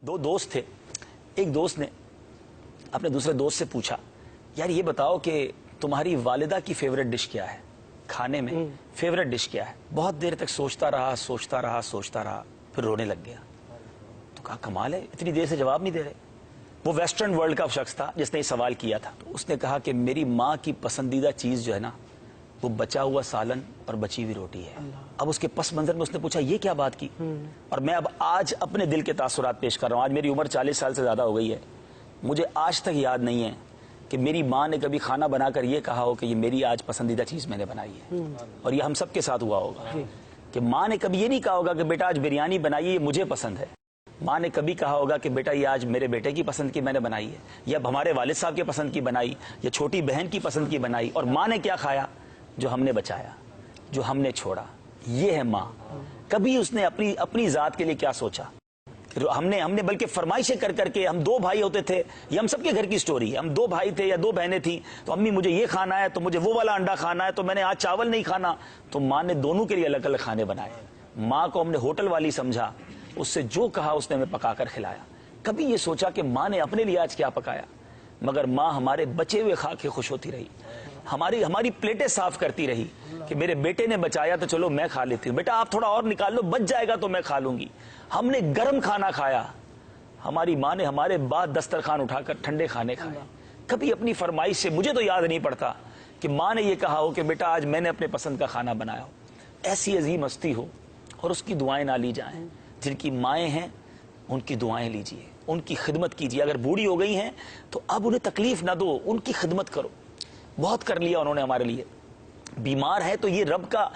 दो दोस्त थे। एक दोस्त ने अपने दूसरे दोस्त से पूछा, यार ये बताओ कि तुम्हारी वालिदा की फेवरेट डिश क्या है, खाने में फेवरेट डिश क्या है। बहुत देर तक सोचता रहा, फिर रोने लग गया। तो कहा कमाल है, इतनी देर से जवाब नहीं दे रहे। वो वेस्टर्न वर्ल्ड का शख्स था जिसने ये सवाल किया था। तो उसने कहा कि मेरी माँ की पसंदीदा चीज जो है ना, वो बचा हुआ सालन और बची हुई रोटी है। अब उसके पस मंजर में उसने पूछा ये क्या बात की। और मैं अब आज अपने दिल के तासुरात पेश कर रहा हूँ। आज मेरी उम्र 40 साल से ज्यादा हो गई है। मुझे आज तक याद नहीं है कि मेरी माँ ने कभी खाना बनाकर ये कहा हो कि ये मेरी आज पसंदीदा चीज मैंने बनाई है। और ये हम सबके साथ हुआ होगा कि माँ ने कभी ये नहीं कहा होगा कि बेटा आज बिरयानी बनाई है, ये मुझे पसंद है। माँ ने कभी कहा होगा कि बेटा ये आज मेरे बेटे की पसंद की मैंने बनाई है, या हमारे वालिद साहब के पसंद की बनाई, या छोटी बहन की पसंद की बनाई। और माँ ने क्या खाया? जो हमने बचाया, जो हमने छोड़ा। ये है माँ। कभी उसने अपनी जात के लिए क्या सोचा? हमने बल्कि फरमाइशें कर करके, हम दो भाई होते थे, ये हम सबके घर की स्टोरी है। हम दो भाई थे या दो बहनें थी, तो अम्मी मुझे ये खाना है, तो मुझे वो वाला अंडा खाना है, तो मैंने आज चावल नहीं खाना। तो माँ ने दोनों के लिए अलग अलग खाने बनाए। माँ को हमने होटल वाली समझा, उससे जो कहा उसने हमें पकाकर खिलाया। कभी ये सोचा कि माँ ने अपने लिए आज क्या पकाया? मगर माँ हमारे बचे हुए खा के खुश होती रही, हमारी प्लेटें साफ करती रही कि मेरे बेटे ने बचाया तो चलो मैं खा लेती हूँ, बेटा आप थोड़ा और निकाल लो, बच जाएगा तो मैं खा लूंगी। हमने गर्म खाना खाया, हमारी माँ ने हमारे बाद दस्तरखान उठाकर ठंडे खाने खाए। कभी अपनी फरमाइश से, मुझे तो याद नहीं पड़ता कि माँ ने यह कहा हो कि बेटा आज मैंने अपने पसंद का खाना बनाया हो। ऐसी अजीम हस्ती हो और उसकी दुआएं ना ली जाएं। जिनकी माएँ हैं उनकी दुआएं लीजिए, उनकी खिदमत कीजिए। अगर बूढ़ी हो गई हैं तो अब उन्हें तकलीफ ना दो, उनकी खिदमत करो। बहुत कर लिया उन्होंने हमारे लिए। बीमार है तो ये रब का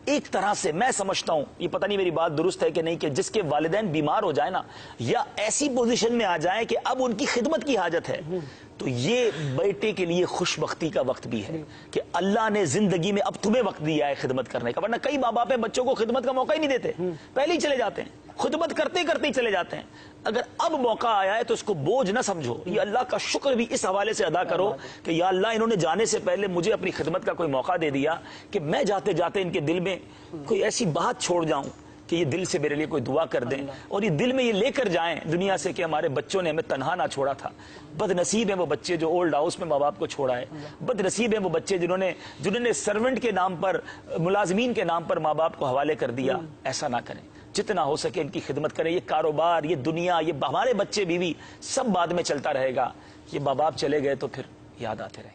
एक तरह से, मैं समझता हूं, ये पता नहीं मेरी बात दुरुस्त है कि नहीं, कि जिसके वालिदैन बीमार हो जाए ना, या ऐसी पोजीशन में आ जाए कि अब उनकी खिदमत की हाजत है, तो ये बेटे के लिए खुशबख्ती का वक्त भी है कि अल्लाह ने जिंदगी में अब तुम्हें वक्त दिया है खिदमत करने का। वरना कई माँ बाप बच्चों को खिदमत का मौका ही नहीं देते, पहले ही चले जाते हैं, खुदमत करते करते ही चले जाते हैं। अगर अब मौका आया है तो इसको बोझ ना समझो, ये अल्लाह का शुक्र भी इस हवाले से अदा करो कि या अल्लाह इन्होंने जाने से पहले मुझे अपनी खिदमत का कोई मौका दे दिया कि मैं जाते जाते इनके दिल में कोई ऐसी बात छोड़ जाऊं कि ये दिल से मेरे लिए कोई दुआ कर दें, और ये दिल में ये लेकर जाएं दुनिया से कि हमारे बच्चों ने हमें तन्हा ना छोड़ा था। बदनसीब है वो बच्चे जो ओल्ड हाउस में माँ बाप को छोड़ा है। बदनसीब है वो बच्चे जिन्होंने सर्वेंट के नाम पर, मुलाजमीन के नाम पर माँ बाप को हवाले कर दिया। ऐसा ना करें, जितना हो सके इनकी खिदमत करें। ये कारोबार, ये दुनिया, ये हमारे बच्चे बीवी सब बाद में चलता रहेगा। ये माँ बाप चले गए तो फिर याद आते रहेंगे।